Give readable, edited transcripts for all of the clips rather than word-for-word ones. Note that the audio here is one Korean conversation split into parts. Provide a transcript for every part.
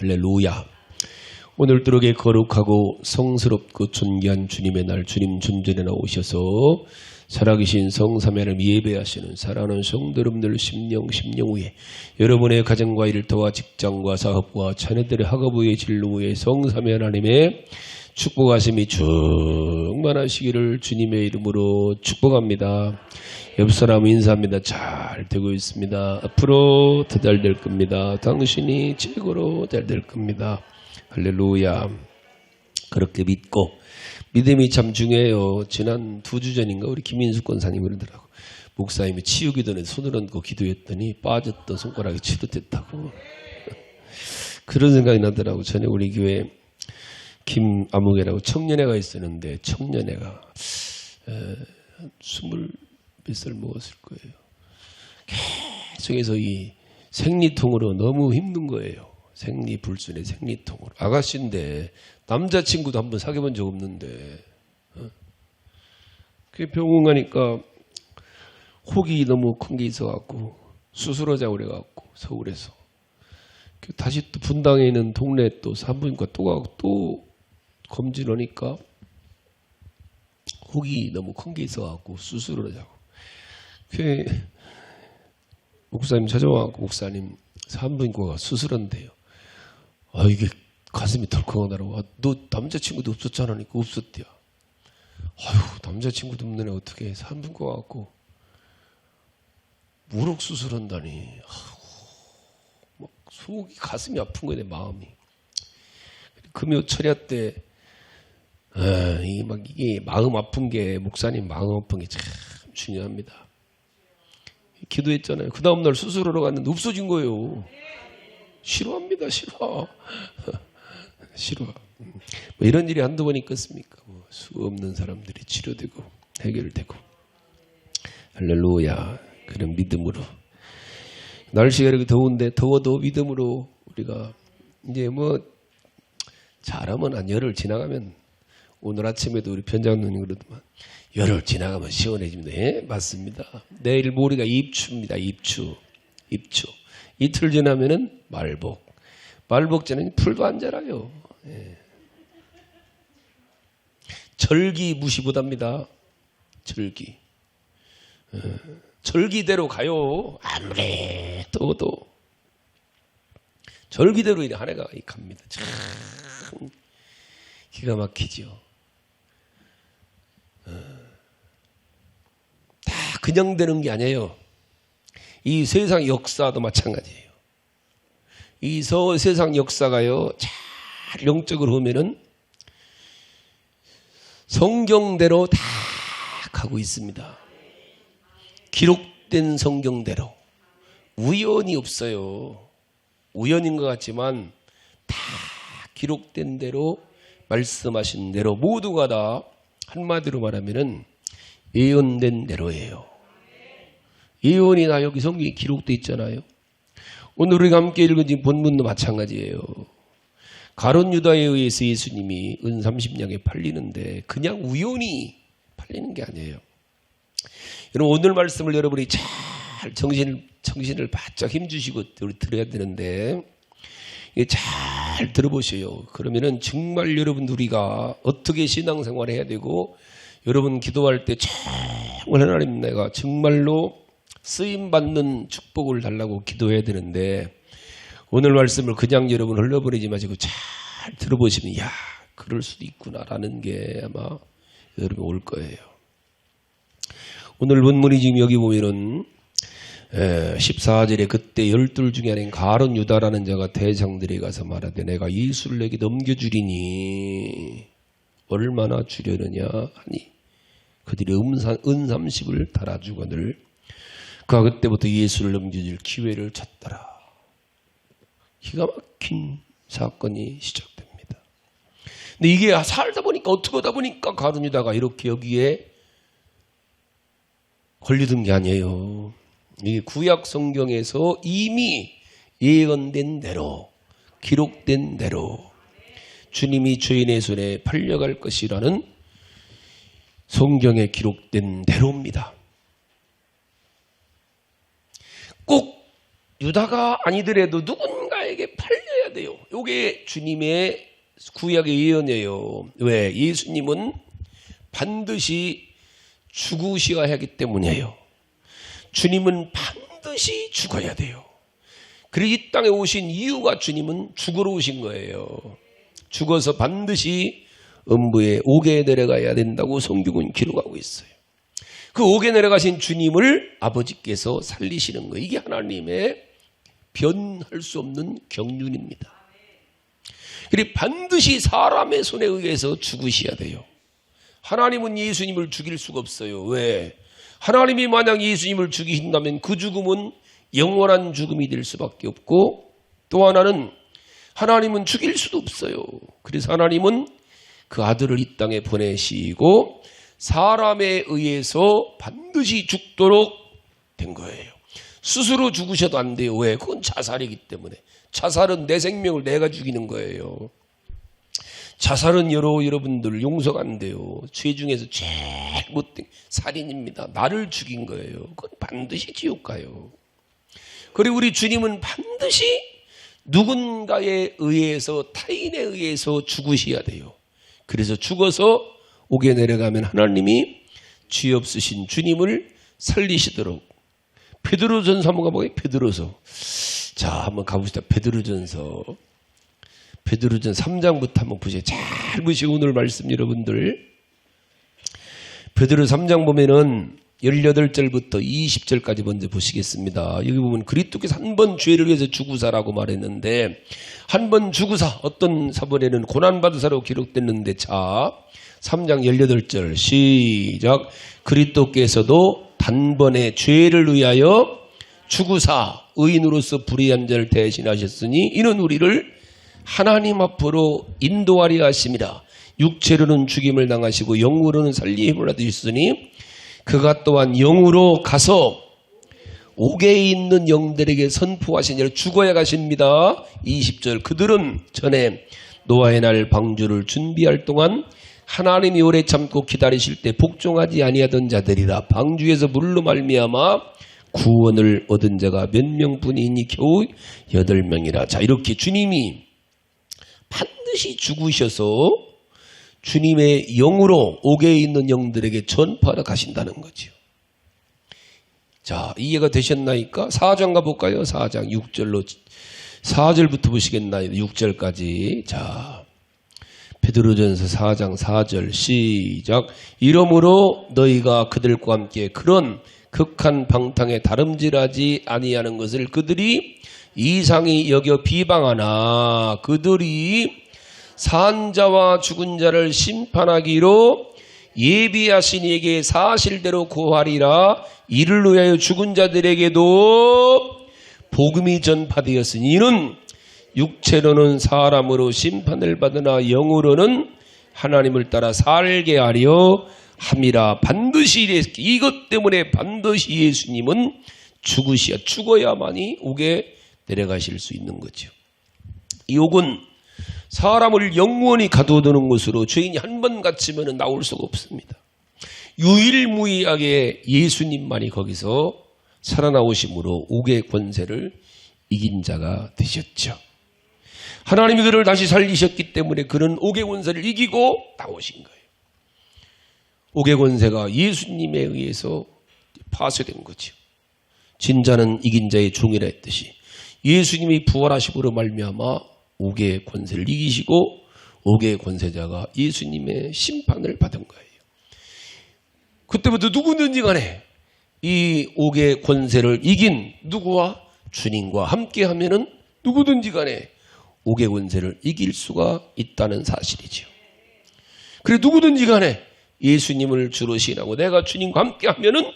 할렐루야. 오늘도 이렇게 거룩하고 성스럽고 존귀한 주님의 날, 주님 존전에 나오셔서 살아계신 성삼위 하나님 예배하시는 사랑하는 성도 여러분들 심령 후에 여러분의 가정과 일터와 직장과 사업과 자녀들의 학업의 진로의 성삼위 하나님의 축복하심이 충만하시기를 주님의 이름으로 축복합니다. 옆 사람 인사합니다. 잘 되고 있습니다. 앞으로 더 잘 될 겁니다. 당신이 최고로 잘 될 겁니다. 할렐루야. 그렇게 믿고, 믿음이 참 중요해요. 지난 2주 전인가 우리 김인숙 권사님 그러더라고. 목사님이 치우기 전에 손을 얹고 기도했더니 빠졌던 손가락이 치료됐다고. 그런 생각이 나더라고. 전에 우리 교회 김아무개라고 청년회가 있었는데 청년회가 20몇 살 먹었을 거예요. 계속해서 이 생리통으로 너무 힘든 거예요. 생리불순의 생리통으로. 아가씨인데 남자친구도 한번 사귀어본 적 없는데 그 병원 가니까 혹이 너무 큰 게 있어갖고 수술하자고 그래갖고 서울에서 다시 또 분당에 있는 동네 또 산부인과 또 가고 또 검진하니까 혹이 너무 큰 게 있어갖고 수술을 하자고. 그 목사님 찾아와갖고 목사님 산부인과가 수술한대요. 아 이게 가슴이 덜컹하더라고. 너 남자친구도 없었잖아. 그러니까 없었대요. 아유 남자친구도 없는 애 어떻게 산부인과 와갖고 무릎 수술한다니. 막 속이 가슴이 아픈 거야 내 마음이. 금요 철야 때 이게 마음 아픈 게 목사님 마음 아픈 게 참 중요합니다. 기도했잖아요. 그 다음날 수술하러 갔는데 없어진 거예요. 싫어합니다. 싫어. 싫어. 뭐 이런 일이 한두 번 있겠습니까? 수 없는 사람들이 치료되고 해결되고. 할렐루야. 그런 믿음으로. 날씨가 이렇게 더운데 더워도 믿음으로 우리가 이제 뭐 잘하면 한 열흘 지나가면 오늘 아침에도 우리 편장누님 그러더만 열흘 지나가면 시원해집니다. 예? 맞습니다. 내일 모레가 입추입니다. 입추. 이틀 지나면은 말복. 말복 전에는 풀도 안 자라요. 예. 절기 무시 못합니다. 절기. 절기대로 가요. 아무리 더워도. 절기대로 이래 한 해가 갑니다. 참 기가 막히죠. 다 그냥 되는 게 아니에요. 이 세상 역사도 마찬가지예요. 이 세상 역사가요, 잘 영적으로 보면은 성경대로 다 가고 있습니다. 기록된 성경대로. 우연이 없어요. 우연인 것 같지만 다 기록된 대로 말씀하신 대로 모두가 다 한마디로 말하면은 예언된 대로예요. 예언이 다 여기 성경에 기록되어 있잖아요. 오늘 우리가 함께 읽은 지금 본문도 마찬가지예요. 가룟 유다에 의해서 예수님이 은 30냥에 팔리는데 그냥 우연히 팔리는 게 아니에요. 여러분 오늘 말씀을 여러분이 잘 정신을 바짝 힘주시고 들어야 되는데 잘 들어보세요. 그러면은 정말 여러분 우리가 어떻게 신앙생활을 해야 되고 여러분 기도할 때 정말 하나님 내가 정말로 쓰임받는 축복을 달라고 기도해야 되는데 오늘 말씀을 그냥 여러분 흘려버리지 마시고 잘 들어보시면 야 그럴 수도 있구나라는 게 아마 여러분 올 거예요. 오늘 본문이 지금 여기 보면은 14절에 그때 12 중에 하나인 가룟 유다라는 자가 대장들에 가서 말하되 내가 예수를 내게 넘겨주리니 얼마나 주려느냐 하니 그들이 은 30을 달아주거늘 그가 그때부터 예수를 넘겨줄 기회를 찾더라. 기가 막힌 사건이 시작됩니다. 근데 이게 살다 보니까 어떻게 하다 보니까 가룟 유다가 이렇게 여기에 걸리던 게 아니에요. 이게 구약 성경에서 이미 예언된 대로 기록된 대로 주님이 죄인의 손에 팔려갈 것이라는 성경에 기록된 대로입니다. 꼭 유다가 아니더라도 누군가에게 팔려야 돼요. 이게 주님의 구약의 예언이에요. 왜? 예수님은 반드시 죽으셔야 하기 때문이에요. 주님은 반드시 죽어야 돼요. 그리고 이 땅에 오신 이유가 주님은 죽으러 오신 거예요. 죽어서 반드시 음부에 옥에 내려가야 된다고 성경은 기록하고 있어요. 그 옥에 내려가신 주님을 아버지께서 살리시는 거예요. 이게 하나님의 변할 수 없는 경륜입니다. 그리고 반드시 사람의 손에 의해서 죽으셔야 돼요. 하나님은 예수님을 죽일 수가 없어요. 왜? 하나님이 만약 예수님을 죽이신다면 그 죽음은 영원한 죽음이 될 수밖에 없고, 또 하나는 하나님은 죽일 수도 없어요. 그래서 하나님은 그 아들을 이 땅에 보내시고 사람에 의해서 반드시 죽도록 된 거예요. 스스로 죽으셔도 안 돼요. 왜? 그건 자살이기 때문에. 자살은 내 생명을 내가 죽이는 거예요. 자살은 여러분들 용서가 안 돼요. 죄 중에서 제일 못된 살인입니다. 나를 죽인 거예요. 그건 반드시 지옥 가요. 그리고 우리 주님은 반드시 누군가에 의해서, 타인에 의해서 죽으셔야 돼요. 그래서 죽어서 옥에 내려가면 하나님이 죄 없으신 주님을 살리시도록. 베드로전서 한번 가보게요. 베드로서. 자, 한번 가봅시다. 베드로전서 3장부터 한번 보세요. 잘 보시고 오늘 말씀 여러분들. 베드로 3장 보면은 18절부터 20절까지 먼저 보시겠습니다. 여기 보면 그리스도께서 한 번 죄를 위해서 죽으사라고 말했는데, 한 번 죽으사, 어떤 사본에는 고난받으사로 기록됐는데, 자 3장 18절 시작. 그리스도께서도 단번에 죄를 위하여 죽으사 의인으로서 불의한 자를 대신하셨으니 이는 우리를 하나님 앞으로 인도하려 하심이라. 육체로는 죽임을 당하시고 영으로는 살림을 얻으셨으니 그가 또한 영으로 가서 옥에 있는 영들에게 선포하신 일 죽어야 가십니다. 20절 그들은 전에 노아의 날 방주를 준비할 동안 하나님이 오래 참고 기다리실 때 복종하지 아니하던 자들이라. 방주에서 물로 말미암아 구원을 얻은 자가 몇 명뿐이니 겨우 8명이라. 자, 이렇게 주님이 반드시 죽으셔서 주님의 영으로 옥에 있는 영들에게 전파하러 가신다는 거죠. 자, 이해가 되셨나이까? 4장 가볼까요? 4장 4절부터 보시겠나요? 6절까지. 자, 베드로전서 4장 4절 시작. 이러므로 너희가 그들과 함께 그런 극한 방탕에 다름질하지 아니하는 것을 그들이 이상히 여겨 비방하나 그들이 산 자와 죽은 자를 심판하기로 예비하신 이에게 사실대로 고하리라. 이를 위하여 죽은 자들에게도 복음이 전파되었으니 이는 육체로는 사람으로 심판을 받으나 영으로는 하나님을 따라 살게 하려 함이라. 반드시 이것 때문에 반드시 예수님은 죽어야만이 옥에 내려가실 수 있는 거죠. 이 옥은 사람을 영원히 가둬두는 곳으로 죄인이 한 번 갇히면 나올 수가 없습니다. 유일무이하게 예수님만이 거기서 살아나오심으로 옥의 권세를 이긴 자가 되셨죠. 하나님이 그를 다시 살리셨기 때문에 그는 옥의 권세를 이기고 나오신 거예요. 옥의 권세가 예수님에 의해서 파쇄된 거죠. 진자는 이긴 자의 종이라 했듯이 예수님이 부활하심으로 말미암아 옥의 권세를 이기시고 옥의 권세자가 예수님의 심판을 받은 거예요. 그때부터 누구든지 간에 이 옥의 권세를 이긴 누구와 주님과 함께 하면은 누구든지 간에 옥의 권세를 이길 수가 있다는 사실이죠. 그래 누구든지 간에 예수님을 주로 시인하고 내가 주님과 함께 하면은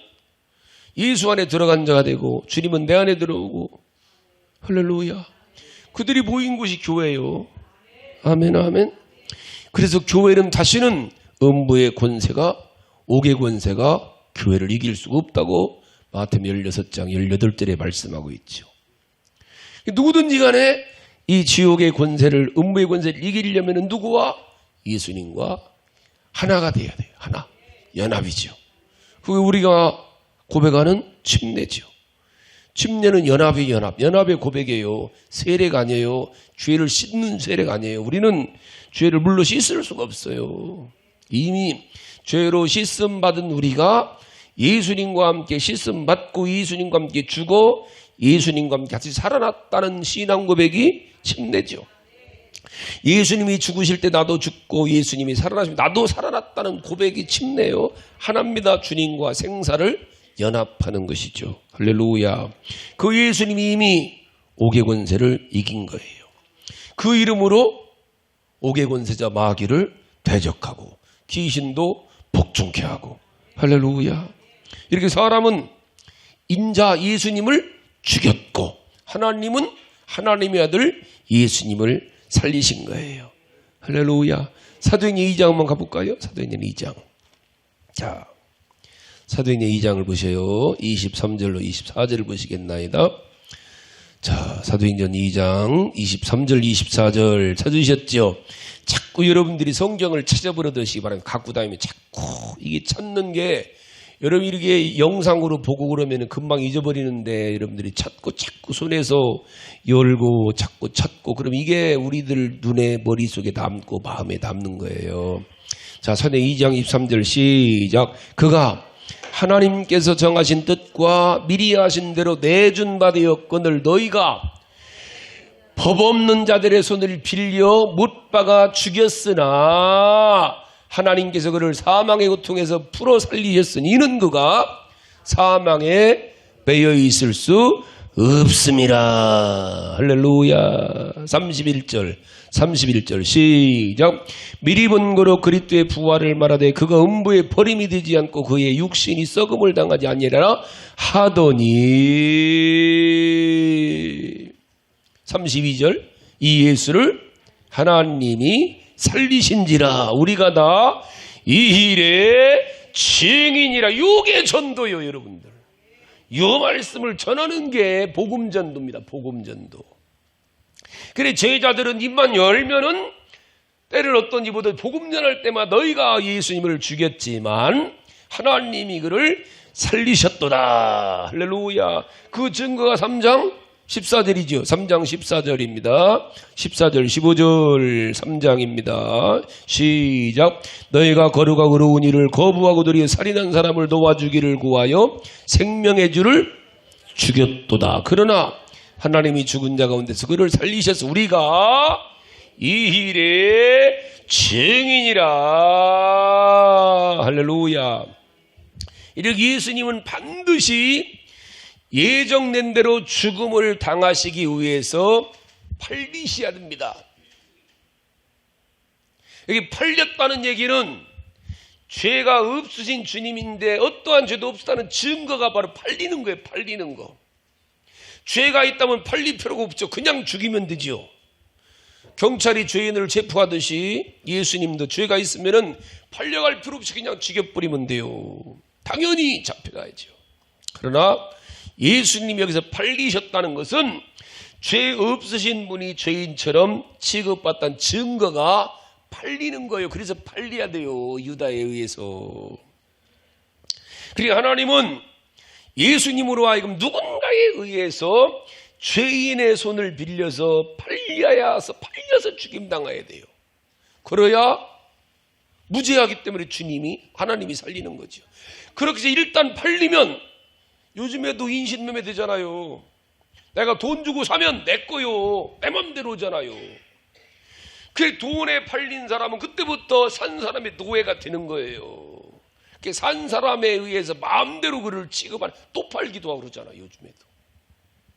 예수 안에 들어간 자가 되고 주님은 내 안에 들어오고 할렐루야. 그들이 모인 곳이 교회예요. 아멘 아멘. 그래서 교회는 다시는 음부의 권세가 옥의 권세가 교회를 이길 수가 없다고 마태복음 16장 18절에 말씀하고 있죠. 누구든지 간에 이 지옥의 권세를 음부의 권세를 이기려면 누구와? 예수님과 하나가 돼야 돼요. 하나. 연합이죠. 그게 우리가 고백하는 침례죠. 침례는 연합의 연합, 연합의 고백이에요. 세례가 아니에요. 죄를 씻는 세례가 아니에요. 우리는 죄를 물로 씻을 수가 없어요. 이미 죄로 씻음 받은 우리가 예수님과 함께 씻음 받고 예수님과 함께 죽어 예수님과 함께 같이 살아났다는 신앙 고백이 침례죠. 예수님이 죽으실 때 나도 죽고 예수님이 살아나시면 나도 살아났다는 고백이 침례요. 하나입니다. 주님과 생사를 연합하는 것이죠. 할렐루야. 그 예수님이 이미 옥의 권세를 이긴 거예요. 그 이름으로 옥의 권세자 마귀를 대적하고 귀신도 복종케 하고. 할렐루야. 이렇게 사람은 인자 예수님을 죽였고 하나님은 하나님의 아들 예수님을 살리신 거예요. 할렐루야. 사도행전 2장 한번 가볼까요? 사도행전 2장. 자, 사도행전 2장을 보세요. 23절로 24절을 보시겠나이다. 자, 사도행전 2장 23절 24절 찾으셨죠? 자꾸 여러분들이 성경을 찾아보려듯이 바랍니다. 갖고 다니면 자꾸 이게 찾는 게 여러분 이렇게 영상으로 보고 그러면 금방 잊어버리는데 여러분들이 찾고 자꾸 손에서 열고 자꾸 찾고 그럼 이게 우리들 눈에 머릿속에 남고 마음에 남는 거예요. 자, 사도행전 2장 23절 시작. 그가 하나님께서 정하신 뜻과 미리 하신 대로 내준 바 되었거늘 너희가 법 없는 자들의 손을 빌려 못 박아 죽였으나 하나님께서 그를 사망의 고통에서 풀어 살리셨으니 이는 그가 사망에 매여 있을 수 없음이라. 할렐루야. 31절 시작. 미리 본 거로 그리스도의 부활을 말하되 그가 음부에 버림이 되지 않고 그의 육신이 썩음을 당하지 아니하라 하더니 32절 이 예수를 하나님이 살리신지라 우리가 다 이 일의 증인이라. 요게 전도요 여러분들. 요 말씀을 전하는 게 복음전도입니다. 복음전도. 그래 제자들은 입만 열면은 때를 어떤지 보다 복음 전할 때마다 너희가 예수님을 죽였지만 하나님이 그를 살리셨도다. 할렐루야. 그 증거가 3장 14절이죠. 3장 14절입니다. 14절 15절 3장입니다. 시작. 너희가 거룩하고 의로운 일을 거부하고 도리어 살인한 사람을 도와주기를 구하여 생명의 주를 죽였도다. 그러나 하나님이 죽은 자 가운데서 그를 살리셔서 우리가 이 일의 증인이라. 할렐루야. 이렇게 예수님은 반드시 예정된 대로 죽음을 당하시기 위해서 팔리셔야 됩니다. 여기 팔렸다는 얘기는 죄가 없으신 주님인데 어떠한 죄도 없었다는 증거가 바로 팔리는 거예요. 팔리는 거. 죄가 있다면 팔릴 필요가 없죠. 그냥 죽이면 되죠. 경찰이 죄인을 체포하듯이 예수님도 죄가 있으면은 팔려갈 필요 없이 그냥 죽여버리면 돼요. 당연히 잡혀가야죠. 그러나 예수님이 여기서 팔리셨다는 것은 죄 없으신 분이 죄인처럼 취급받던 증거가 팔리는 거예요. 그래서 팔려야 돼요. 유다에 의해서. 그리고 하나님은 예수님으로 하여금 누군가에 의해서 죄인의 손을 빌려서 팔려서 죽임당해야 돼요. 그래야 무죄하기 때문에 하나님이 살리는 거죠. 그렇게 해서 일단 팔리면 요즘에도 인신매매 되잖아요. 내가 돈 주고 사면 내 거요. 내 맘대로잖아요. 그 돈에 팔린 사람은 그때부터 산 사람의 노예가 되는 거예요. 산 사람에 의해서 마음대로 그를 취급하는 또 팔기도 하고 그러잖아요. 요즘에도.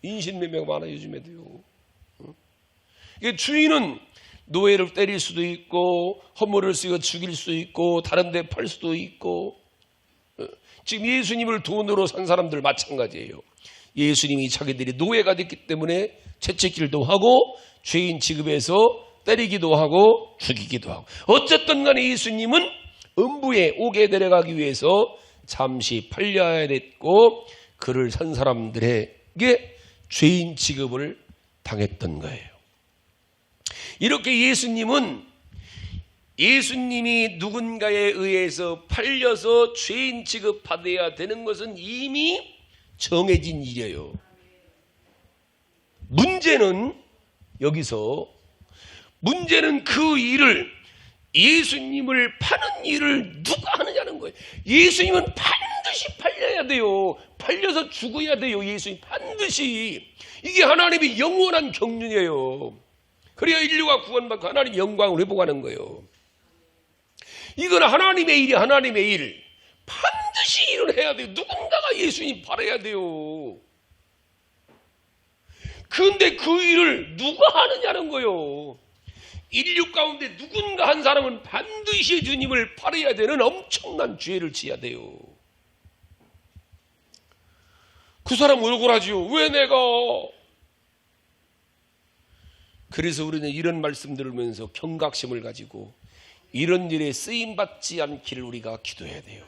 인신매매가 많아요. 요즘에도요. 주인은 노예를 때릴 수도 있고 허물을 쓰고 죽일 수도 있고 다른 데 팔 수도 있고. 지금 예수님을 돈으로 산 사람들 마찬가지예요. 예수님이 자기들이 노예가 됐기 때문에 채찍질도 하고 죄인 취급해서 때리기도 하고 죽이기도 하고. 어쨌든 간에 예수님은 음부에 오게 데려가기 위해서 잠시 팔려야 됐고 그를 산 사람들에게 죄인 취급을 당했던 거예요. 이렇게 예수님이 누군가에 의해서 팔려서 죄인 취급받아야 되는 것은 이미 정해진 일이에요. 문제는 그 일을, 예수님을 파는 일을 누가 하느냐는 거예요. 예수님은 반드시 팔려야 돼요. 팔려서 죽어야 돼요. 예수님 반드시. 이게 하나님의 영원한 경륜이에요. 그래야 인류가 구원받고 하나님의 영광을 회복하는 거예요. 이건 하나님의 일이 하나님의 일. 반드시 일을 해야 돼요. 누군가가 예수님 팔아야 돼요. 그런데 그 일을 누가 하느냐는 거예요. 인류 가운데 누군가 한 사람은 반드시 주님을 팔아야 되는 엄청난 죄를 지어야 돼요. 그 사람 억울하지요. 왜 내가? 그래서 우리는 이런 말씀 들으면서 경각심을 가지고 이런 일에 쓰임받지 않기를 우리가 기도해야 돼요.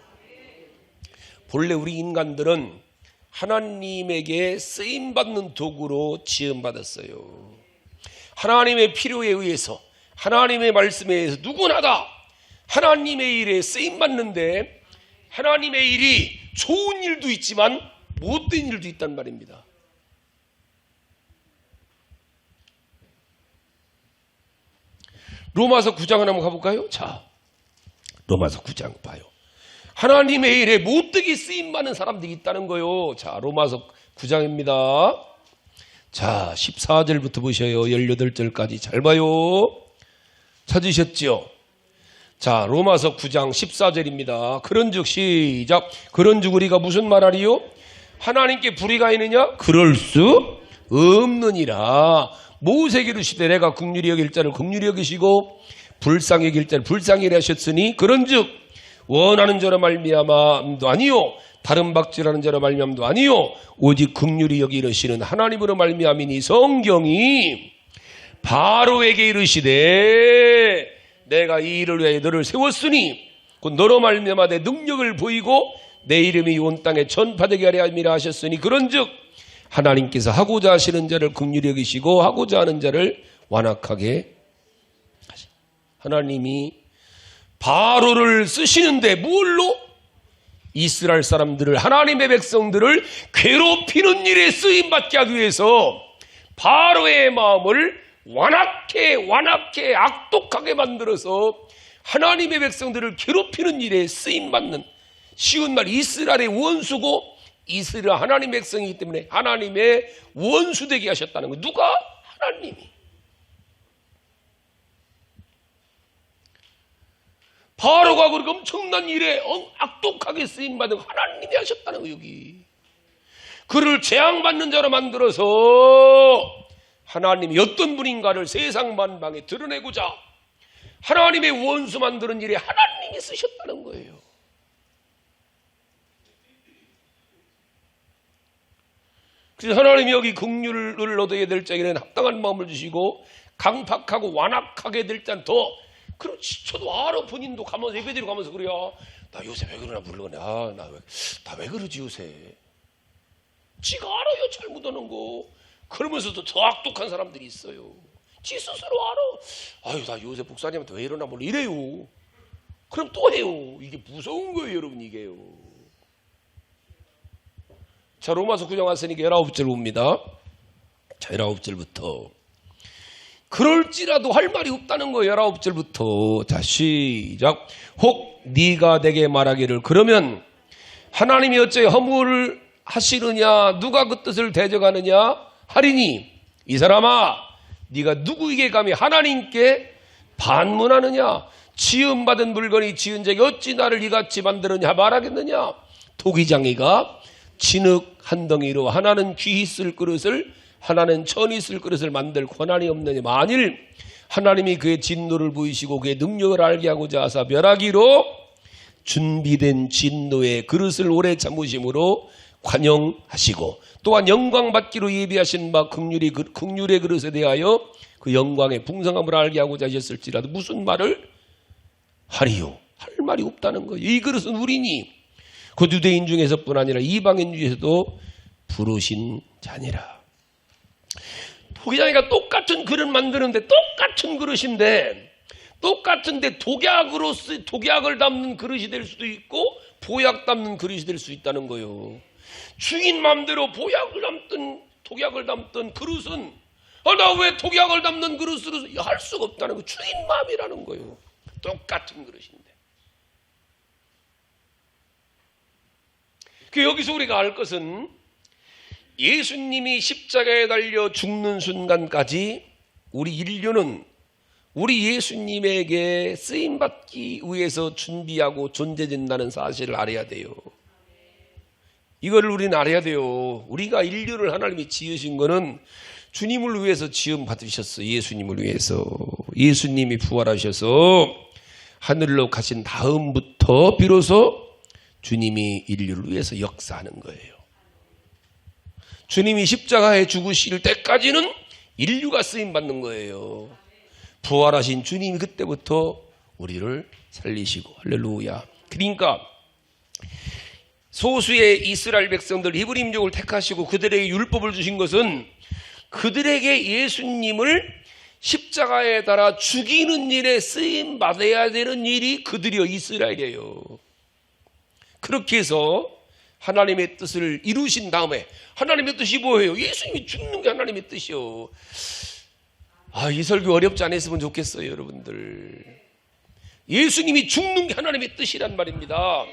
본래 우리 인간들은 하나님에게 쓰임받는 도구로 지음받았어요. 하나님의 필요에 의해서, 하나님의 말씀에 의해서 누구나 다 하나님의 일에 쓰임받는데, 하나님의 일이 좋은 일도 있지만 못된 일도 있단 말입니다. 로마서 9장 한번 가볼까요? 자, 로마서 9장 봐요. 하나님의 일에 못되게 쓰임받는 사람들이 있다는 거예요. 자, 로마서 9장입니다. 자, 14절부터 보셔요. 18절까지 잘 봐요. 찾으셨죠? 자, 로마서 9장 14절입니다. 그런즉 시작. 그런즉 우리가 무슨 말하리요? 하나님께 불의가 있느냐? 그럴 수 없느니라. 모세에게 이르시되 내가 긍휼히 여길 자를 긍휼히 여기시고 불쌍히 여길 자를 불쌍히 하셨으니 그런즉 원하는 자로 말미암아도 아니요 다른 박질하는 자로 말미암도 아니요 오직 긍휼히 여기 이르시는 하나님으로 말미암이니 성경이 바로에게 이르시되 내가 이 일을 위하여 너를 세웠으니 곧 너로 말미암아 내 능력을 보이고 내 이름이 온 땅에 전파되게 하려 함이라 하셨으니 그런즉 하나님께서 하고자 하시는 자를 긍휼히 여기시고 하고자 하는 자를 완악하게 하시. 하나님이 바로를 쓰시는데 뭘로? 이스라엘 사람들을, 하나님의 백성들을 괴롭히는 일에 쓰임받게 하기 위해서 바로의 마음을 완악해 악독하게 만들어서 하나님의 백성들을 괴롭히는 일에 쓰임받는, 쉬운 말 이스라엘의 원수고 이스라엘 하나님의 백성이기 때문에 하나님의 원수되게 하셨다는 거예요. 누가? 하나님이. 바로가 그렇게 엄청난 일에 악독하게 쓰임받은 하나님이 하셨다는 거예요. 여기 그를 재앙받는 자로 만들어서 하나님이 어떤 분인가를 세상 만방에 드러내고자 하나님의 원수 만드는 일에 하나님이 쓰셨다는 거예요. 그래서 하나님이 여기 긍휼을 얻어야 될 자에게는 합당한 마음을 주시고 강팍하고 완악하게 될 자는 더, 그렇지, 저도 알아. 본인도 가면서 예배드리고 가면서 그래요. 나 요새 왜 그러나 모르겠네. 나 왜 그러지 요새. 지가 알아요. 잘못하는 거. 그러면서도 더 악독한 사람들이 있어요. 지 스스로 알아. 나 요새 목사님한테 왜 이러나 몰라 이래요. 그럼 또 해요. 이게 무서운 거예요, 여러분. 이게요. 자, 로마서 9장 왔으니까 19절 봅니다. 자, 19절부터. 그럴지라도 할 말이 없다는 거예요. 19절부터. 자, 시작. 혹 네가 내게 말하기를 그러면 하나님이 어째 허물을 하시느냐, 누가 그 뜻을 대적하느냐 하리니, 이 사람아 네가 누구에게 감히 하나님께 반문하느냐? 지음받은 물건이 지은 자에게 어찌 나를 이같이 만들었냐 말하겠느냐? 토기장이가 진흙 한 덩이로 하나는 귀히 쓸 그릇을 하나는 천히 쓸 그릇을 만들 권한이 없느냐? 만일 하나님이 그의 진노를 보이시고 그의 능력을 알게 하고자 하사 멸하기로 준비된 진노의 그릇을 오래 참으심으로 관용하시고 또한 영광 받기로 예비하신 바 긍휼의 그릇에 대하여 그 영광의 풍성함을 알게 하고자 하셨을지라도 무슨 말을 하리요? 할 말이 없다는 거예요. 이 그릇은 우리니 그 유대인 중에서뿐 아니라 이방인 중에서도 부르신 자니라. 토기장이가 똑같은 그릇 만드는데 똑같은 그릇인데 똑같은데 독약을 담는 그릇이 될 수도 있고 보약 담는 그릇이 될 수 있다는 거예요. 주인 마음대로 독약을 담던 그릇은 나 왜 독약을 담는 그릇으로 할 수가 없다는 거. 주인 마음이라는 거예요. 똑같은 그릇인데. 여기서 우리가 알 것은 예수님이 십자가에 달려 죽는 순간까지 우리 인류는 우리 예수님에게 쓰임받기 위해서 준비하고 존재된다는 사실을 알아야 돼요. 이거를 우리는 알아야 돼요. 우리가 인류를 하나님이 지으신 거는 주님을 위해서 지음 받으셨어요. 예수님을 위해서. 예수님이 부활하셔서 하늘로 가신 다음부터 비로소 주님이 인류를 위해서 역사하는 거예요. 주님이 십자가에 죽으실 때까지는 인류가 쓰임받는 거예요. 부활하신 주님이 그때부터 우리를 살리시고, 할렐루야. 그러니까 소수의 이스라엘 백성들 히브리 민족을 택하시고 그들에게 율법을 주신 것은 그들에게 예수님을 십자가에 달아 죽이는 일에 쓰임 받아야 되는 일이 그들이요, 이스라엘이에요. 그렇게 해서 하나님의 뜻을 이루신 다음에, 하나님의 뜻이 뭐예요? 예수님이 죽는 게 하나님의 뜻이요. 이 설교 어렵지 않았으면 좋겠어요, 여러분들. 예수님이 죽는 게 하나님의 뜻이란 말입니다.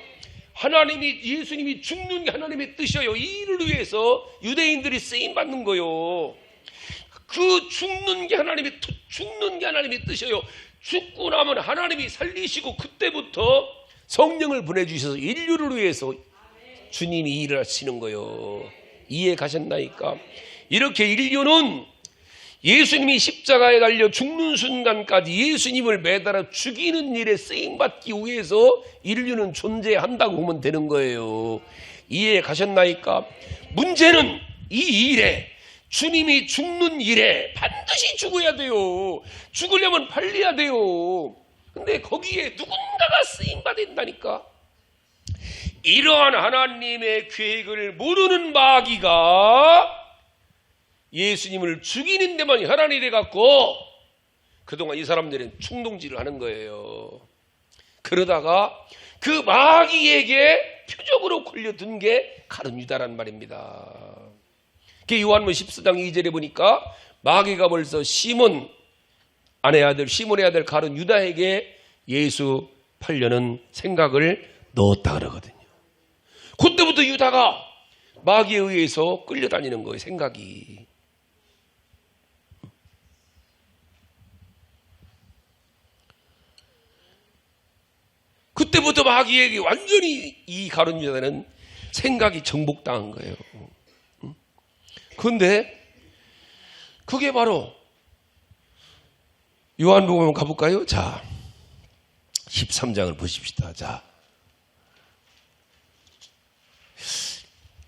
예수님이 죽는 게 하나님의 뜻이에요. 이 일을 위해서 유대인들이 쓰임 받는 거요. 그 죽는 게 하나님의 뜻이에요. 죽고 나면 하나님이 살리시고 그때부터 성령을 보내주셔서 인류를 위해서 주님이 일을 하시는 거예요. 이해 가셨나이까? 이렇게 인류는 예수님이 십자가에 달려 죽는 순간까지 예수님을 매달아 죽이는 일에 쓰임받기 위해서 인류는 존재한다고 보면 되는 거예요. 이해 가셨나이까? 문제는 이 일에, 주님이 죽는 일에 반드시 죽어야 돼요. 죽으려면 팔려야 돼요. 근데 거기에 누군가가 쓰임받는다니까. 이러한 하나님의 계획을 모르는 마귀가 예수님을 죽이는 데만 혈안이 돼갖고 그동안 이 사람들은 충동질을 하는 거예요. 그러다가 그 마귀에게 표적으로 걸려든 게 가룟 유다란 말입니다. 요한복음 14장 2절에 보니까 마귀가 벌써 시몬의 아들 가룟 유다에게 예수 팔려는 생각을 넣었다 그러거든요. 그때부터 유다가 마귀에 의해서 끌려다니는 거예요, 생각이. 그때부터 마귀에게 완전히 이 가룟 유다는 생각이 정복당한 거예요. 그런데 그게 바로 요한복음 가볼까요? 자, 13장을 보십시다. 자,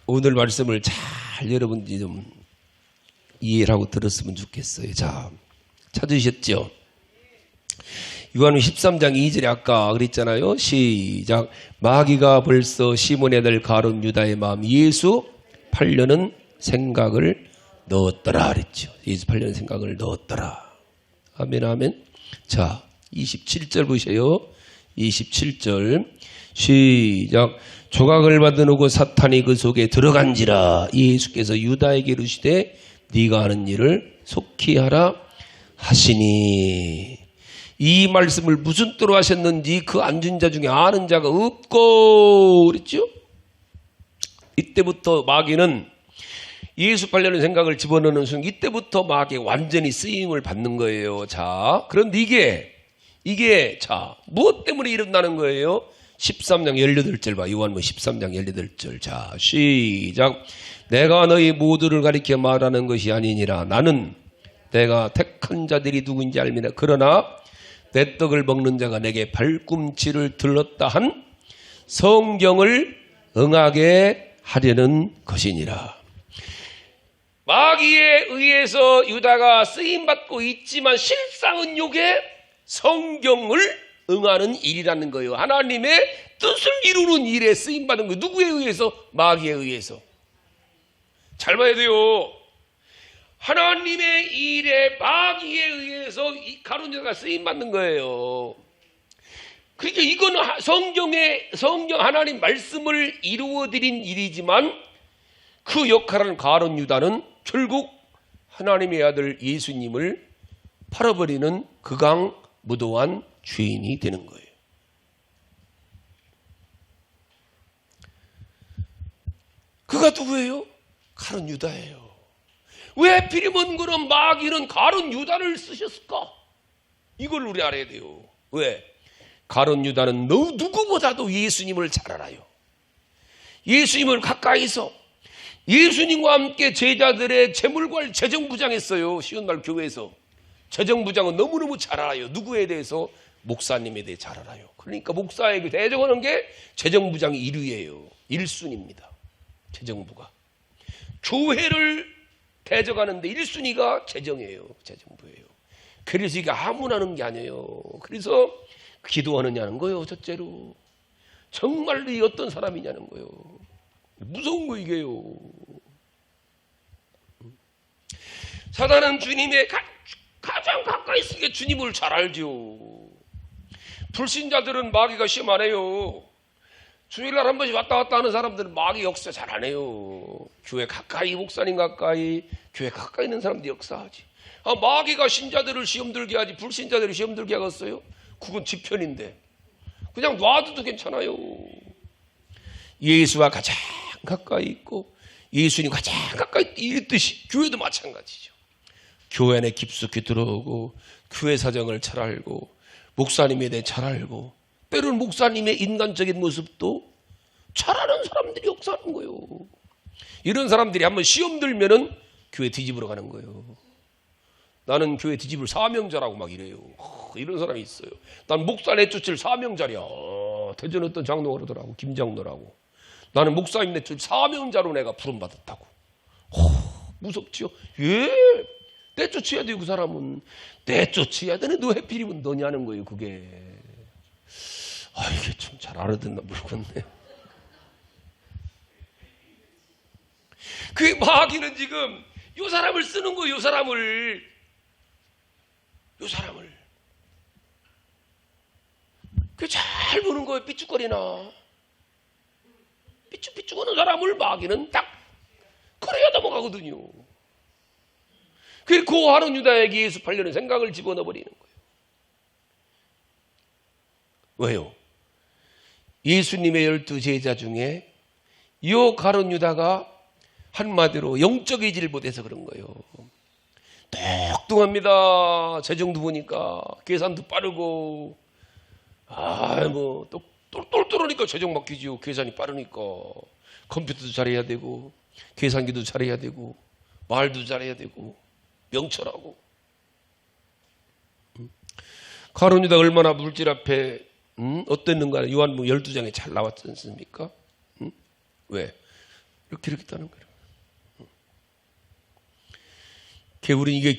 오늘 말씀을 잘 여러분들이 좀 이해를 하고 들었으면 좋겠어요. 자, 찾으셨죠? 요한복음 13장 2절에 아까 그랬잖아요. 시작. 마귀가 벌써 시몬의 아들 가룟 유다의 마음 예수 팔려는 생각을 넣었더라 그랬죠. 예수 팔려는 생각을 넣었더라. 아멘, 아멘. 자, 27절 보세요. 27절 시작. 조각을 받아놓고 사탄이 그 속에 들어간지라. 예수께서 유다에게 이르시되 네가 하는 일을 속히 하라 하시니. 이 말씀을 무슨 뜻으로 하셨는지 그 앉은 자 중에 아는 자가 없고 그랬죠. 이때부터 마귀는 예수 팔려는 생각을 집어넣는 순간 이때부터 마귀에 완전히 쓰임을 받는 거예요. 자, 그런데 이게 자, 무엇 때문에 일어나는 거예요? 13장 18절 봐. 요한복음 13장 18절. 자, 시작. 내가 너희 모두를 가리켜 말하는 것이 아니니라. 나는 내가 택한 자들이 누구인지 알미나. 그러나 내 떡을 먹는 자가 내게 발꿈치를 들렀다 한 성경을 응하게 하려는 것이니라. 마귀에 의해서 유다가 쓰임받고 있지만 실상은 이게 성경을 응하는 일이라는 거예요. 하나님의 뜻을 이루는 일에 쓰임받은 거예요. 누구에 의해서? 마귀에 의해서. 잘 봐야 돼요. 하나님의 일에 마귀에 의해서 가룟 유다가 쓰임받는 거예요. 그러니까 이건 성경 하나님 말씀을 이루어드린 일이지만 그 역할을 가룟 유다는 결국 하나님의 아들 예수님을 팔아버리는 극악무도한 죄인이 되는 거예요. 그가 누구예요? 가룟 유다예요. 왜 하필이면 그런 마귀는 가룟 유다를 쓰셨을까? 이걸 우리 알아야 돼요. 왜? 가룟 유다는 누구보다도 예수님을 잘 알아요. 예수님을 가까이서 예수님과 함께 제자들의 재물관 재정부장했어요. 쉬운 말 교회에서. 재정부장은 너무너무 잘 알아요. 누구에 대해서? 목사님에 대해 잘 알아요. 그러니까 목사에게 대적하는 게 재정부장이 1위예요. 1순위입니다. 재정부가. 교회를 대적하는데 1순위가 재정이에요. 재정부예요. 그래서 이게 아무나 하는 게 아니에요. 그래서 기도하느냐는 거예요. 첫째로. 정말로 이 어떤 사람이냐는 거예요. 무서운 거 이게요. 사단은 주님의 가장 가까이 있으니까 주님을 잘 알죠. 불신자들은 마귀가 시험 안 해요. 주일날 한 번씩 왔다 갔다 하는 사람들은 마귀 역사 잘 안 해요. 교회 가까이, 목사님 가까이, 교회 가까이 있는 사람들이 역사하지. 마귀가 신자들을 시험 들게 하지 불신자들을 시험 들게 하겠어요? 그건 지편인데 그냥 놔둬도 괜찮아요. 예수와 가장 가까이 있고 예수님 가장 가까이 있듯이 교회도 마찬가지죠. 교회 안에 깊숙이 들어오고 교회 사정을 잘 알고 목사님에 대해 잘 알고 때로는 목사님의 인간적인 모습도 잘 아는 사람들이 역사하는 거예요. 이런 사람들이 한번 시험 들면은 교회 뒤집으러 가는 거예요. 나는 교회 뒤집을 사명자라고 막 이래요. 이런 사람이 있어요. 난 목사 내쫓을 사명자랴. 대전 어떤 장로가 그러더라고. 김장로라고. 나는 목사님 내쫓을 사명자로 내가 부름받았다고. 무섭지요? 예. 내쫓아야 돼요. 그 사람은. 내쫓아야 되네. 너 해필이면 너냐는 거예요. 그게. 이게 좀 잘 알아듣나 모르겠네. 그 마귀는 지금 요 사람을 쓰는 거예요. 요 사람을. 그 잘 보는 거예요. 삐죽거리나. 삐죽삐죽하는 사람을 마귀는 딱 그래야 넘어가거든요. 그 고하는 유다에게 예수 팔려는 생각을 집어넣어 버리는 거예요. 왜요? 예수님의 12 제자 중에 이 가룟 유다가 한마디로 영적이질 못해서 그런 거예요. 똑똑합니다. 재정도 보니까 계산도 빠르고 또 똘똘하니까 재정 맡기지요. 계산이 빠르니까 컴퓨터도 잘해야 되고 계산기도 잘해야 되고 말도 잘해야 되고 명철하고. 가룟 유다가 얼마나 물질 앞에 어땠는가 요한복음 12장에 잘 나왔지 않습니까? 왜? 이렇게 따는 거예요. 우리는 이게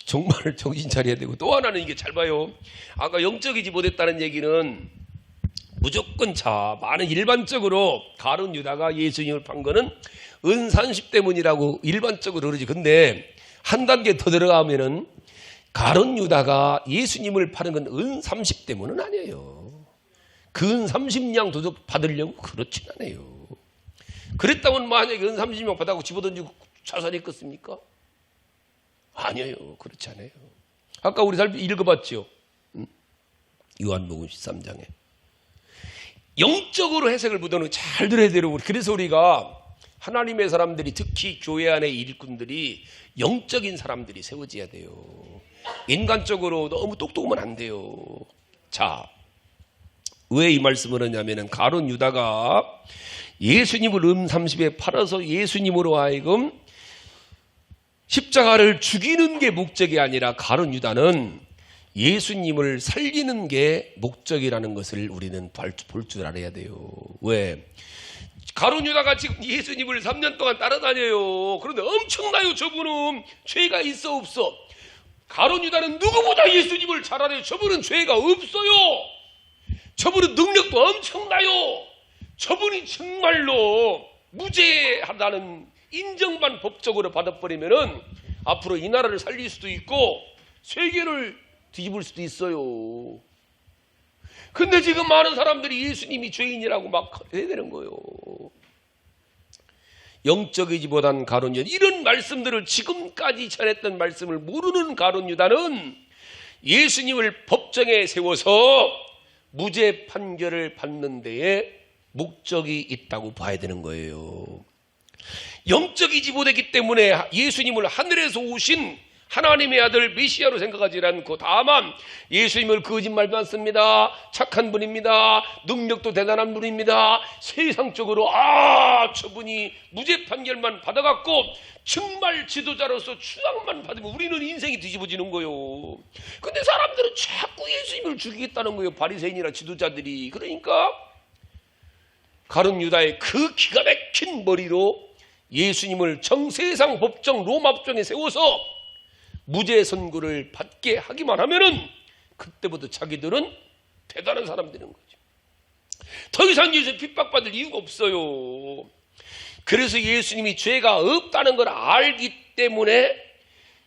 정말 정신 차려야 되고 또 하나는 이게 잘 봐요. 아까 영적이지 못했다는 얘기는 무조건 많은 일반적으로 가룟 유다가 예수님을 판 거는 은산십 때문이라고 일반적으로 그러지. 근데 한 단계 더 들어가면은 가룟 유다가 예수님을 파는 건 은30 때문은 아니에요. 그 은30냥 도둑 받으려고 그렇진 않아요. 그랬다면 만약에 은30냥 받아고 집어던지고 자살했겠습니까? 아니에요. 그렇지 않아요. 아까 우리 읽어봤죠. 요한복음 13장에. 영적으로 해석을 묻어놓고 잘 들어야 돼요. 그래서 우리가 하나님의 사람들이 특히 교회 안의 일꾼들이 영적인 사람들이 세워져야 돼요. 인간적으로 너무 똑똑하면 안 돼요. 자, 왜 이 말씀을 하냐면은 가룟 유다가 예수님을 은30에 팔아서 예수님으로 하여금 십자가를 죽이는 게 목적이 아니라 가룟 유다는 예수님을 살리는 게 목적이라는 것을 우리는 볼 줄 알아야 돼요. 왜? 가룟 유다가 지금 예수님을 3년 동안 따라다녀요. 그런데 엄청나요. 저분은 죄가 있어 없어? 가룟 유다는 누구보다 예수님을 잘 알아요. 저분은 죄가 없어요. 저분은 능력도 엄청나요. 저분이 정말로 무죄하다는 인정만 법적으로 받아버리면은 앞으로 이 나라를 살릴 수도 있고 세계를 뒤집을 수도 있어요. 근데 지금 많은 사람들이 예수님이 죄인이라고 막 해야 되는 거예요. 영적이지보단 가룟 유다. 이런 말씀들을 지금까지 전했던 말씀을 모르는 가룟 유다는 예수님을 법정에 세워서 무죄 판결을 받는 데에 목적이 있다고 봐야 되는 거예요. 영적이지 못했기 때문에 예수님을 하늘에서 오신 하나님의 아들 메시아로 생각하지 않고 다만 예수님을 거짓말 많습니다. 착한 분입니다. 능력도 대단한 분입니다. 세상적으로 저분이 무죄 판결만 받아갖고 정말 지도자로서 추앙만 받으면 우리는 인생이 뒤집어지는 거예요. 근데 사람들은 자꾸 예수님을 죽이겠다는 거예요. 바리새인이나 지도자들이. 그러니까 가룟 유다의 그 기가 막힌 머리로 예수님을 세상 법정 로마 법정에 세워서 무죄 선고를 받게 하기만 하면은 그때부터 자기들은 대단한 사람 되는 거죠. 더 이상 예수 핍박받을 이유가 없어요. 그래서 예수님이 죄가 없다는 걸 알기 때문에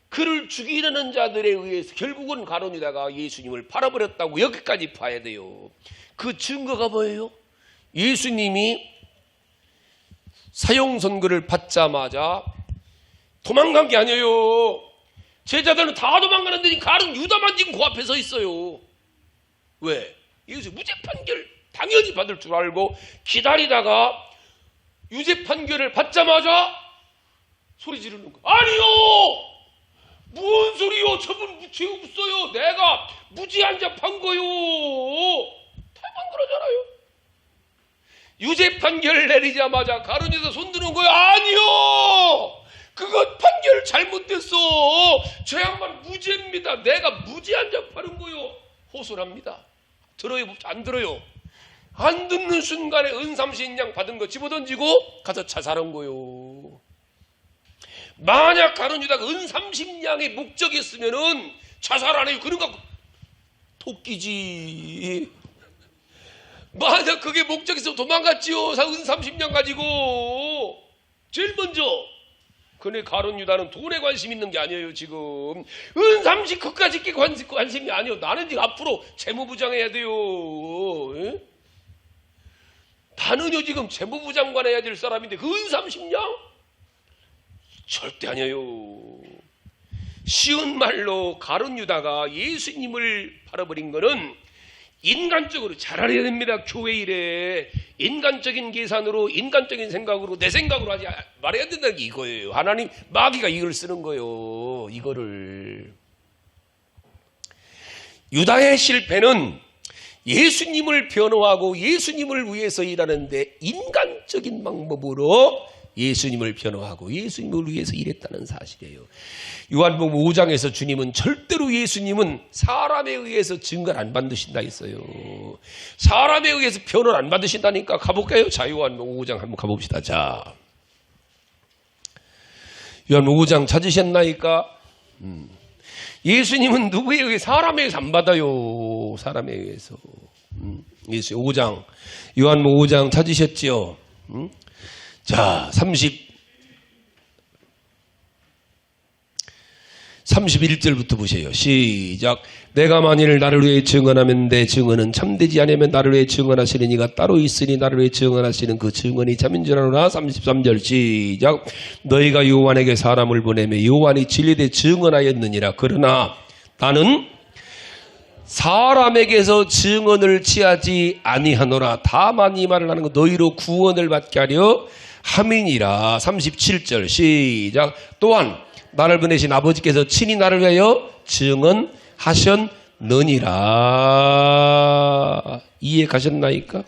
그를 죽이려는 자들에 의해서 결국은 가룟 유다가 예수님을 팔아버렸다고 여기까지 봐야 돼요. 그 증거가 뭐예요? 예수님이 사형 선고를 받자마자 도망간 게 아니에요. 제자들은 다 도망가는데 가룟 유다만 지금 그 앞에 서 있어요. 왜? 예수 무죄 판결 당연히 받을 줄 알고 기다리다가 유죄 판결을 받자마자 소리 지르는 거예요. 아니요! 무슨 소리요? 저분 죄 없어요. 내가 무죄한 자 판 거요. 대만 그러잖아요. 유죄 판결을 내리자마자 가룟 유다 손드는 거예요. 아니요! 그거 판결 잘못됐어. 저 양반 무죄입니다. 내가 무죄한 자 파는 거요. 호소합니다. 들어요? 안 들어요? 안 듣는 순간에 은삼신냥 받은 거 집어던지고 가서 자살한 거요. 만약 가룟 유다가 은삼신냥의 목적이었으면은 자살 안 해요. 그런가 토끼지. 만약 그게 목적에서 도망갔지요. 은삼신냥 가지고. 제일 먼저. 근데 가룟 유다는 돈에 관심 있는 게 아니에요. 지금 은삼십 그까짓 게 관심이 아니에요. 나는 지금 앞으로 재무부장해야 돼요. 에? 나는요 지금 재무부장관 해야 될 사람인데 그 은삼십냥? 절대 아니에요. 쉬운 말로 가룟 유다가 예수님을 팔아버린 거는 인간적으로 잘 알아야 됩니다. 교회 일에 인간적인 계산으로 인간적인 생각으로 내 생각으로 하지 말아야 된다는 게 이거예요. 하나님 마귀가 이걸 쓰는 거예요. 이거를 유다의 실패는 예수님을 변호하고 예수님을 위해서 일하는데 인간적인 방법으로 예수님을 변호하고 예수님을 위해서 일했다는 사실이에요. 요한복음 5장에서 주님은 절대로 예수님은 사람에 의해서 증거를 안 받으신다 했어요. 사람에 의해서 변호를 안 받으신다니까. 가볼까요? 자, 요한복음 5장 한번 가봅시다. 자, 요한복음 5장 찾으셨나이까? 예수님은 누구에 의해? 사람에 의해서 안 받아요. 사람에 의해서. 예수 5장, 요한복음 5장 찾으셨지요? 자, 31절부터 보세요. 시작. 내가 만일 나를 위해 증언하면 내 증언은 참되지 않으면 나를 위해 증언하시는 이가 따로 있으니 나를 위해 증언하시는 그 증언이 참인 줄 아노라. 33절 시작. 너희가 요한에게 사람을 보내며 요한이 진리되 증언하였느니라. 그러나 나는 사람에게서 증언을 취하지 아니하노라. 다만 이 말을 하는 거 너희로 구원을 받게 하려 함이니라. 37절 시작. 또한 나를 보내신 아버지께서 친히 나를 위하여 증언하셨느니라. 이해 가셨나이까?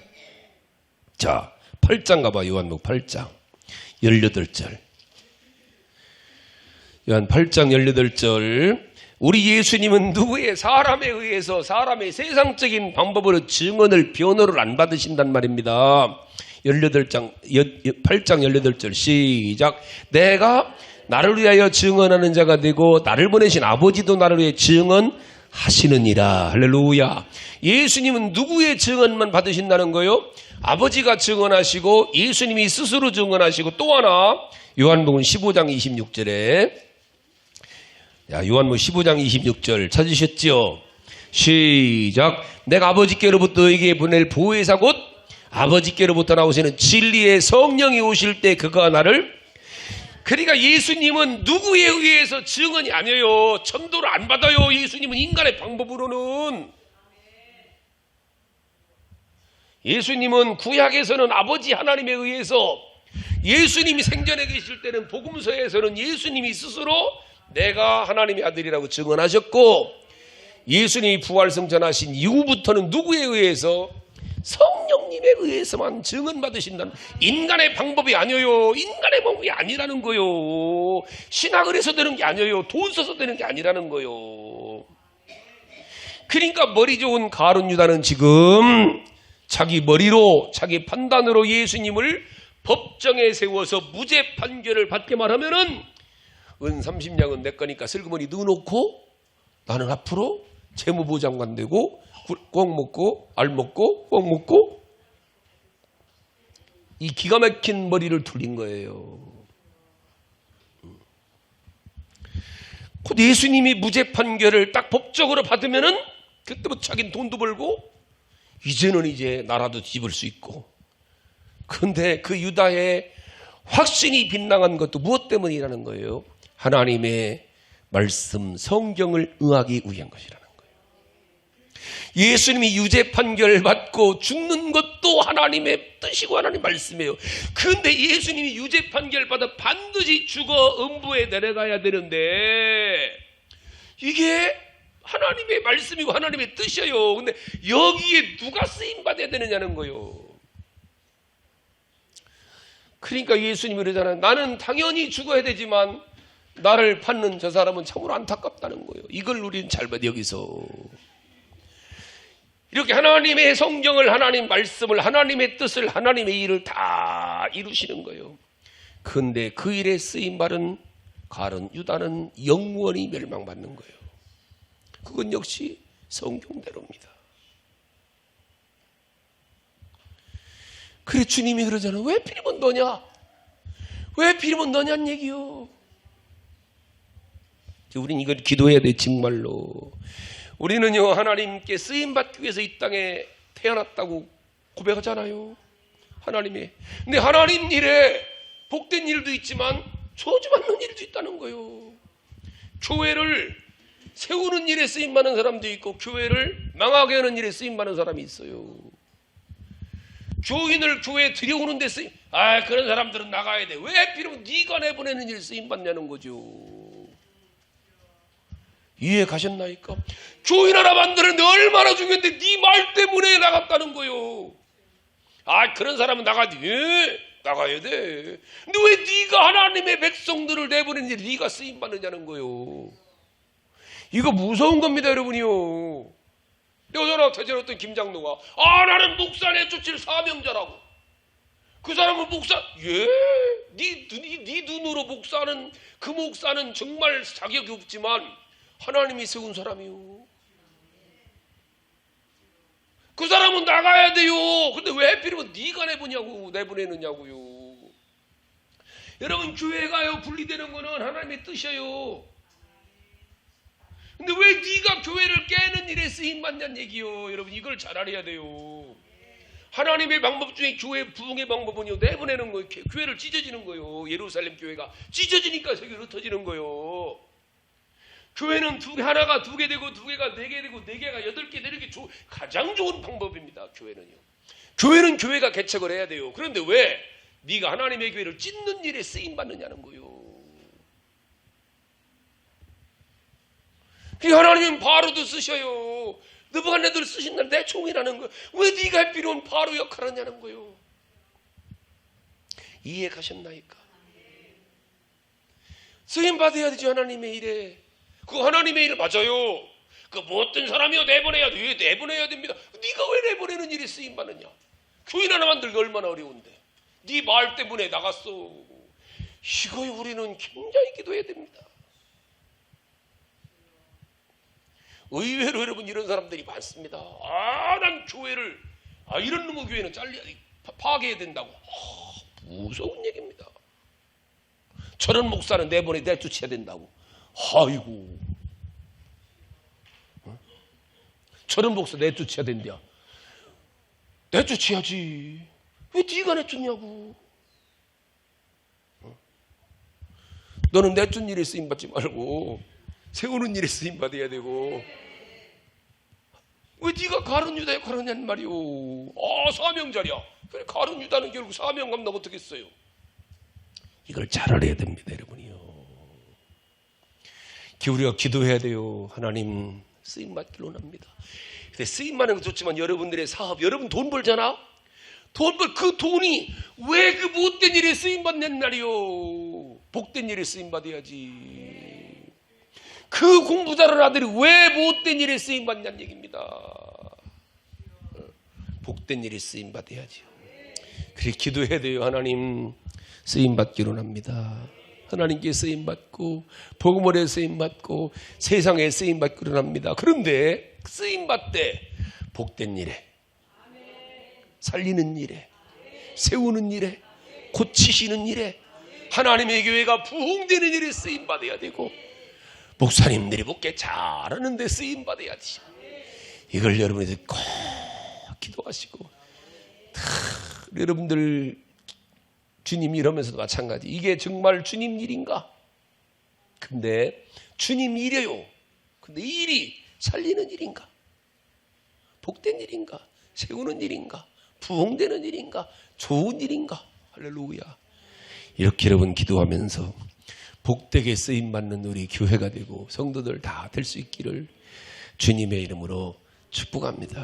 자, 8장 가봐. 요한복음 8장 18절. 요한 8장 18절. 우리 예수님은 누구의 사람에 의해서 사람의 세상적인 방법으로 증언을 변호를 안 받으신단 말입니다. 8장 18절 시작. 내가 나를 위하여 증언하는 자가 되고 나를 보내신 아버지도 나를 위해 증언하시느니라. 할렐루야. 예수님은 누구의 증언만 받으신다는 거요? 아버지가 증언하시고 예수님이 스스로 증언하시고 또 하나 요한복음 15장 26절에 요한복음 15장 26절 찾으셨지요? 시작. 내가 아버지께로부터 너에게 보낼 보혜사 곧 아버지께로부터 나오시는 진리의 성령이 오실 때 그가 나를 그러니까 예수님은 누구에 의해서 증언이 아니에요. 천도를 안 받아요. 예수님은 인간의 방법으로는. 예수님은 구약에서는 아버지 하나님에 의해서, 예수님이 생전에 계실 때는 복음서에서는 예수님이 스스로 내가 하나님의 아들이라고 증언하셨고, 예수님이 부활승천하신 이후부터는 누구에 의해서? 성령님에 의해서만 증언받으신다는, 인간의 방법이 아니에요. 인간의 방법이 아니라는 거요. 신학을 해서 되는 게 아니에요. 돈 써서 되는 게 아니라는 거요. 그러니까 머리 좋은 가룟 유다는 지금 자기 머리로, 자기 판단으로 예수님을 법정에 세워서 무죄 판결을 받게 말하면은, 은 30냥은 내 거니까 슬그머니 넣어놓고 나는 앞으로 재무부 장관 되고 꽁 먹고 알 먹고 꽁 먹고, 이 기가 막힌 머리를 둘린 거예요. 곧 예수님이 무죄 판결을 딱 법적으로 받으면은 그때부터 자기는 돈도 벌고 이제는 이제 나라도 뒤집을 수 있고. 그런데 그 유다의 확신이 빗나간 것도 무엇 때문이라는 거예요? 하나님의 말씀, 성경을 응하기 위한 것이라는 거예요. 예수님이 유죄 판결을 받고 죽는 것도 하나님의 뜻이고 하나님의 말씀이에요. 그런데 예수님이 유죄 판결을 받아 반드시 죽어 음부에 내려가야 되는데, 이게 하나님의 말씀이고 하나님의 뜻이에요. 근데 여기에 누가 쓰임 받아야 되느냐는 거예요. 그러니까 예수님이 그러잖아요. 나는 당연히 죽어야 되지만 나를 받는 저 사람은 참으로 안타깝다는 거예요. 이걸 우리는 잘 봐야 돼. 여기서 이렇게 하나님의 성경을, 하나님 말씀을, 하나님의 뜻을, 하나님의 일을 다 이루시는 거예요. 그런데 그 일에 쓰임 받은 가룟 유다는 영원히 멸망받는 거예요. 그건 역시 성경대로입니다. 그래 주님이 그러잖아요. 왜 필이면 너냐? 왜 필이면 너냐는 얘기요. 우린 이걸 기도해야 돼. 정말로 우리는요, 하나님께 쓰임받기 위해서 이 땅에 태어났다고 고백하잖아요. 하나님의. 근데 하나님 일에 복된 일도 있지만 저주받는 일도 있다는 거예요. 교회를 세우는 일에 쓰임받는 사람도 있고 교회를 망하게 하는 일에 쓰임받는 사람이 있어요. 교인을 교회에 들여오는 데 쓰임, 그런 사람들은 나가야 돼. 왜 필요면 네가 내보내는 일에 쓰임받냐는 거죠. 이해 가셨나이까? 교인 하나 만드는데 얼마나 중요한데 네 말 때문에 나갔다는 거요. 그런 사람은 나가야 돼. 나가야 돼. 근데 왜 네가 하나님의 백성들을 내보내는 일에 네가 쓰임받느냐는 거요. 이거 무서운 겁니다, 여러분이요. 여전하 대전 어떤 김장로가 나는 목사 내쫓을 사명자라고. 그 사람은 목사, 네 눈으로 목사는, 그 목사는 정말 자격이 없지만 하나님이 세운 사람이요. 그 사람은 나가야 돼요. 근데 왜 하필이면 네가 내보내느냐고요. 여러분, 교회가요 분리되는 거는 하나님의 뜻이에요. 근데 왜 네가 교회를 깨는 일에 쓰임받냐는 얘기요. 여러분, 이걸 잘 알아야 돼요. 하나님의 방법 중에 교회 부흥의 방법은요, 내보내는 거예요. 교회를 찢어지는 거예요. 예루살렘 교회가 찢어지니까 세계로 흩어지는 거예요. 교회는 하나가 2개 되고 2개가 4개 되고 4개가 8개 되는 게 가장 좋은 방법입니다. 교회는요. 교회는 교회가 개척을 해야 돼요. 그런데 왜 네가 하나님의 교회를 찢는 일에 쓰임받느냐는 거예요. 하나님은 바로도 쓰셔요. 느부갓네살을 쓰신다. 내 종이라는 거. 왜 네가 할 필요한 바로 역할을 하냐는 거예요. 이해 가셨나이까? 쓰임 받아야 되죠. 하나님의 일에. 그 하나님의 일 맞아요. 그 어떤 사람이요 내보내야 돼. 왜 내보내야 됩니다. 네가 왜 내보내는 일에 쓰임 받느냐. 교인 하나 만들기 얼마나 어려운데. 네 말 때문에 나갔어. 이거에 우리는 굉장히 기도해야 됩니다. 의외로 여러분 이런 사람들이 많습니다. 난 교회를 이런 놈의 교회는 파괴해야 된다고. 무서운 얘기입니다. 저런 목사는 내쫓아야 된다고. 아이고, 저런 목사 내쫓아야 된대야. 내쫓아야지. 왜 네가 내쫓냐고. 너는 내쫓는 일에 쓰임받지 말고 세우는 일에 쓰임받아야 되고, 왜 네가 가룟 유다에 가느냐는 말이오. 사명자리야. 그래, 가룟 유다는 결국 사명 감당 어떻게 했어요? 이걸 잘 알아야 됩니다, 여러분이요. 우리가 기도해야 돼요. 하나님 쓰임받기를 원합니다. 근데 쓰임받는 건 좋지만 여러분들의 사업, 여러분 돈 벌잖아? 그 돈이 왜 그 못된 일에 쓰임받는 날이요? 복된 일에 쓰임받아야지. 그 공부 잘하는 아들이 왜 못된 일에 쓰임받냐는 얘기입니다. 복된 일에 쓰임받아야지. 그래, 기도해야 돼요. 하나님 쓰임받기를 원합니다. 하나님께 쓰임받고 복음을 쓰임받고 세상에 쓰임받기를 합니다. 그런데 쓰임받되 복된 일에, 살리는 일에, 세우는 일에, 고치시는 일에, 하나님의 교회가 부흥되는 일에 쓰임받아야 되고, 목사님들이 목회 잘하는데 쓰임받아야지. 이걸 여러분들 꼭 기도하시고, 여러분들 주님 이러면서도 마찬가지. 이게 정말 주님 일인가? 근데 주님 일이에요. 근데 이 일이 살리는 일인가? 복된 일인가? 세우는 일인가? 부흥되는 일인가? 좋은 일인가? 할렐루야. 이렇게 여러분 기도하면서 복되게 쓰임받는 우리 교회가 되고 성도들 다 될 수 있기를 주님의 이름으로 축복합니다.